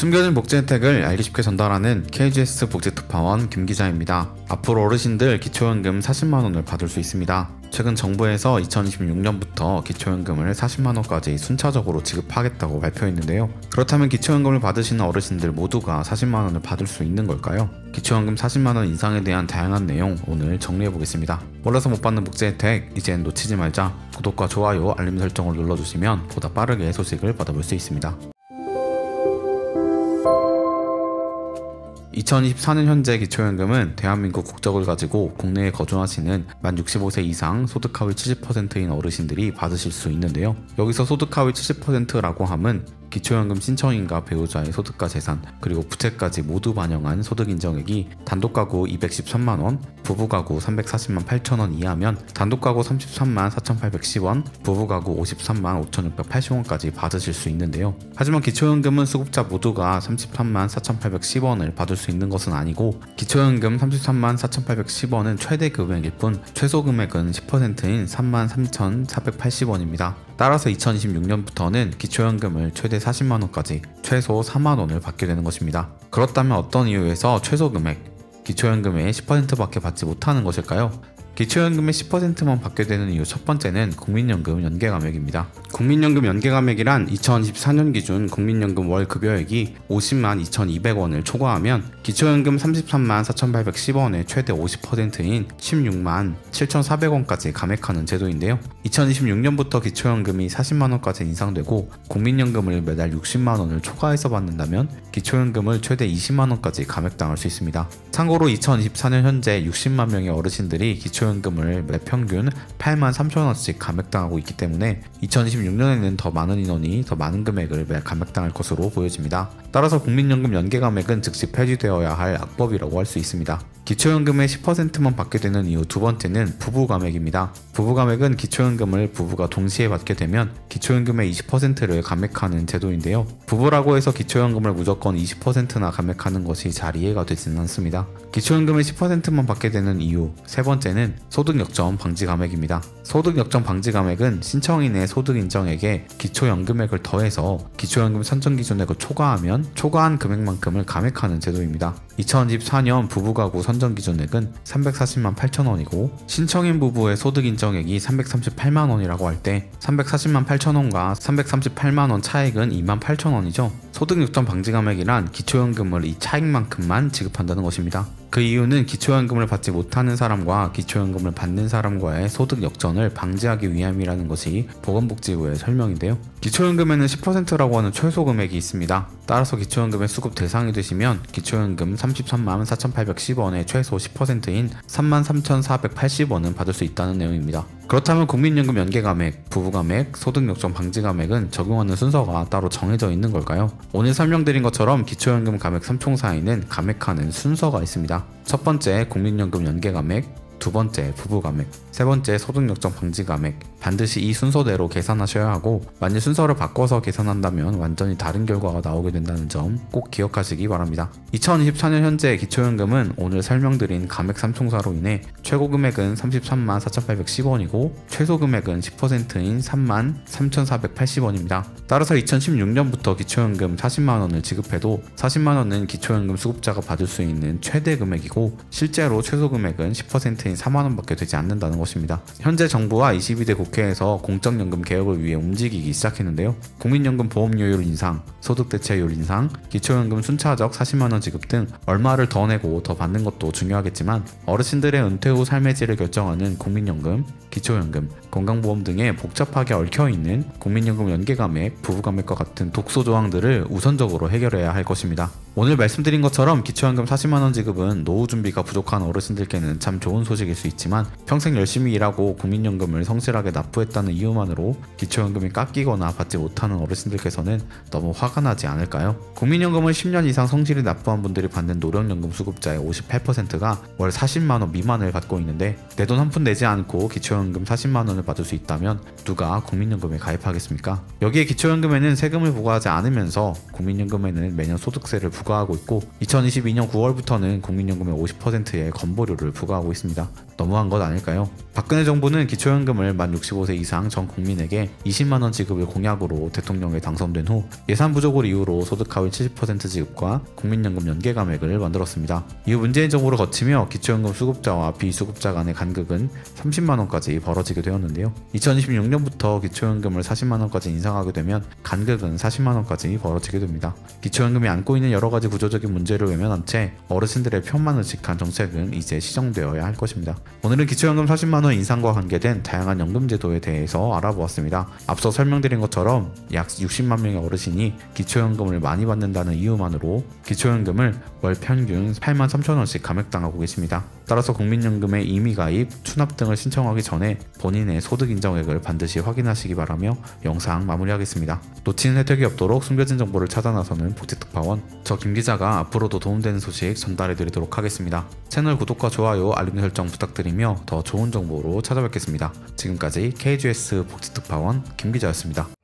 숨겨진 복지 혜택을 알기 쉽게 전달하는 KGS 복지특파원 김기자입니다. 앞으로 어르신들 기초연금 40만원을 받을 수 있습니다. 최근 정부에서 2026년부터 기초연금을 40만원까지 순차적으로 지급하겠다고 발표했는데요. 그렇다면 기초연금을 받으시는 어르신들 모두가 40만원을 받을 수 있는 걸까요? 기초연금 40만원 인상에 대한 다양한 내용 오늘 정리해보겠습니다. 몰라서 못 받는 복지 혜택, 이젠 놓치지 말자. 구독과 좋아요, 알림 설정을 눌러주시면 보다 빠르게 소식을 받아볼 수 있습니다. 2024년 현재 기초연금은 대한민국 국적을 가지고 국내에 거주하시는 만 65세 이상 소득 하위 70%인 어르신들이 받으실 수 있는데요. 여기서 소득 하위 70%라고 함은 기초연금 신청인과 배우자의 소득과 재산, 그리고 부채까지 모두 반영한 소득 인정액이 단독가구 213만원, 부부가구 340만 8천원 이하면 단독가구 33만 4,810원, 부부가구 53만 5,680원까지 받으실 수 있는데요. 하지만 기초연금은 수급자 모두가 33만 4,810원을 받을 수 있는 것은 아니고, 기초연금 33만 4,810원은 최대 금액일 뿐 최소 금액은 10%인 3만 3,480원입니다. 따라서 2026년부터는 기초연금을 최대 40만원까지 최소 4만원을 받게 되는 것입니다. 그렇다면 어떤 이유에서 최소 금액, 기초연금의 10%밖에 받지 못하는 것일까요? 기초연금의 10%만 받게 되는 이유 첫 번째는 국민연금 연계감액입니다. 국민연금 연계감액이란 2024년 기준 국민연금 월 급여액이 50만 2,200원을 초과하면 기초연금 33만 4,810원의 최대 50%인 16만 7,400원까지 감액하는 제도인데요. 2026년부터 기초연금이 40만원까지 인상되고 국민연금을 매달 60만원을 초과해서 받는다면 기초연금을 최대 20만원까지 감액당할 수 있습니다. 참고로 2024년 현재 60만 명의 어르신들이 기초연금을 매 평균 8만 3천원씩 감액당하고 있기 때문에 2026년에는 더 많은 인원이 더 많은 금액을 매 감액당할 것으로 보여집니다. 따라서 국민연금 연계감액은 즉시 폐지되어야 할 악법이라고 할 수 있습니다. 기초연금의 10%만 받게 되는 이유 두 번째는 부부감액입니다. 부부감액은 기초연금을 부부가 동시에 받게 되면 기초연금의 20%를 감액하는 제도인데요. 부부라고 해서 기초연금을 무조건 20%나 감액하는 것이 잘 이해가 되지는 않습니다. 기초연금의 10%만 받게 되는 이유 세 번째는 소득역전 방지감액입니다. 소득역전 방지감액은 신청인의 소득인정액에 기초연금액을 더해서 기초연금 선정기준액을 초과하면 초과한 금액만큼을 감액하는 제도입니다. 2024년 부부가구 선정기준액은 340만 8천원이고 신청인 부부의 소득인정액이 338만원이라고 할 때 340만 8천원과 338만원 차액은 2만 8천원이죠. 소득역전 방지감액이란 기초연금을 이 차익만큼만 지급한다는 것입니다. 그 이유는 기초연금을 받지 못하는 사람과 기초연금을 받는 사람과의 소득 역전을 방지하기 위함이라는 것이 보건복지부의 설명인데요. 기초연금에는 10%라고 하는 최소 금액이 있습니다. 따라서 기초연금의 수급 대상이 되시면 기초연금 33만 4,810원의 최소 10%인 3만 3,480원은 받을 수 있다는 내용입니다. 그렇다면 국민연금 연계감액, 부부감액, 소득역전 방지감액은 적용하는 순서가 따로 정해져 있는 걸까요? 오늘 설명드린 것처럼 기초연금 감액 3총사에는 감액하는 순서가 있습니다. 첫 번째 국민연금 연계감액, 두 번째 부부감액, 세 번째 소득역전 방지감액. 반드시 이 순서대로 계산하셔야 하고, 만일 순서를 바꿔서 계산한다면 완전히 다른 결과가 나오게 된다는 점 꼭 기억하시기 바랍니다. 2024년 현재 기초연금은 오늘 설명드린 감액 3총사로 인해 최고 금액은 33만 4,810원이고 최소 금액은 10%인 3만 3,480원입니다. 따라서 2016년부터 기초연금 40만원을 지급해도 40만원은 기초연금 수급자가 받을 수 있는 최대 금액이고 실제로 최소 금액은 10%인 4만원밖에 되지 않는다는 것입니다. 현재 정부와 22대 국회에서 공적연금 개혁을 위해 움직이기 시작했는데요. 국민연금 보험료율 인상, 소득대체율 인상, 기초연금 순차적 40만원 지급 등 얼마를 더 내고 더 받는 것도 중요하겠지만 어르신들의 은퇴 후 삶의 질을 결정하는 국민연금, 기초연금, 건강보험 등에 복잡하게 얽혀있는 국민연금 연계감액, 부부감액과 같은 독소 조항들을 우선적으로 해결해야 할 것입니다. 오늘 말씀드린 것처럼 기초연금 40만원 지급은 노후 준비가 부족한 어르신들께는 참 좋은 소식일 수 있지만 평생 열심히 일하고 국민연금을 성실하게 납부했다는 이유만으로 기초연금이 깎이거나 받지 못하는 어르신들께서는 너무 화가 나지 않을까요? 국민연금을 10년 이상 성실히 납부한 분들이 받는 노령연금 수급자의 58%가 월 40만원 미만을 받고 있는데 내 돈 한 푼 내지 않고 기초연금 40만원을 받을 수 있다면 누가 국민연금에 가입하겠습니까? 여기에 기초연금에는 세금을 부과하지 않으면서 국민연금에는 매년 소득세를 부과하고 있고 2022년 9월부터는 국민연금의 50%의 건보료를 부과하고 있습니다. 너무한 것 아닐까요? 박근혜 정부는 기초연금을 만 65세 이상 전 국민에게 20만원 지급을 공약으로 대통령에 당선된 후 예산 부족을 이유로 소득 하위 70% 지급과 국민연금 연계 감액을 만들었습니다. 이후 문재인 정부를 거치며 기초연금 수급자와 비수급자 간의 간극은 30만원까지 벌어지게 되었는데요. 2026년부터 기초연금을 40만원까지 인상하게 되면 간극은 40만원까지 벌어지게 됩니다. 기초연금이 안고 있는 여러가지 구조적인 문제를 외면한 채 어르신들의 편만 의식한 정책은 이제 시정되어야 할 것입니다. 오늘은 기초연금 40만원 인상과 관계된 다양한 연금제도에 대해서 알아보았습니다. 앞서 설명드린 것처럼 약 60만 명의 어르신이 기초연금을 많이 받는다는 이유만으로 기초연금을 월 평균 8만 3천원씩 감액당하고 계십니다. 따라서 국민연금의 임의가입, 추납 등을 신청하기 전에 본인의 소득 인정액을 반드시 확인하시기 바라며 영상 마무리하겠습니다. 놓치는 혜택이 없도록 숨겨진 정보를 찾아 나서는 복지특파원, 저 김기자가 앞으로도 도움되는 소식 전달해드리도록 하겠습니다. 채널 구독과 좋아요, 알림 설정 부탁드리며 더 좋은 정보로 찾아뵙겠습니다. 지금까지 KGS 복지특파원 김기자였습니다.